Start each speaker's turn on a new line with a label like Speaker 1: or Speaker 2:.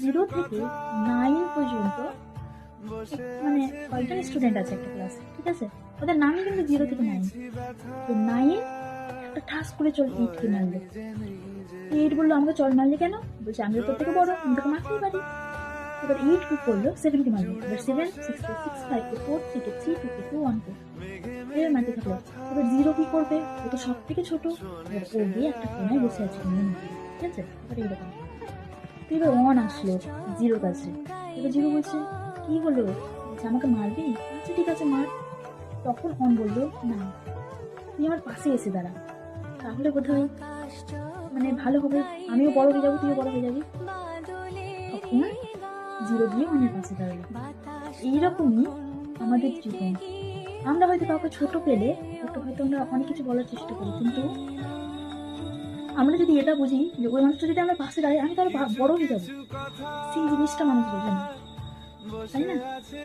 Speaker 1: Zero থেকে 9 পর্যন্ত মানে কয়েকজন স্টুডেন্ট আছে একটা ক্লাসে, ঠিক আছে? ওদের নামই কিন্তু 0 থেকে 9। তো 9 একটা ঠাস করে চল 8 কে মারলো। 8 বললো আমাকে চল মারলি কেন? বলছে আমি তো তোর থেকে বড়, আমি তোকে মারতেই পারি। এবার 8 কি করলো? 7 কে মারলো। এবার 7 6 কে 6 5 কে 4 3 কে 3 2 কে 2 1 কে এবার মারতে থাকলো। এবার 0 কি করবে? ও তো সব থেকে ছোট। এবার ও গিয়ে একটা কোনায় বসে আছে, ঠিক আছে? এবার এইরকম। তো এবার 1 আসলো 0 কাছে। এবার 0 বলছে কি হলো? বলছে আমাকে মারবি? আচ্ছা ঠিক আছে মার। তখন অন বললো না, তুই আমার পাশে এসে দাঁড়া, তাহলে বোধহয় মানে ভালো হবে, আমিও বড় হয়ে যাবো, তুইও বড় হয়ে যাবি। তখন 0 গিয়ে অনের পাশে দাঁড়ালো। এইরকমই আমাদের জীবন। আমরা হয়তো কাউকে ছোট পেলে একটু হয়তো আমরা অনেক কিছু বলার চেষ্টা করি, কিন্তু আমরা যদি এটা বুঝি যে ওই মানুষটা যদি আমার পাশে দাঁড়ায় আমি তাহলে বড় হয়ে যাবো, সেই জিনিসটা মানুষ বোঝে না, তাই না?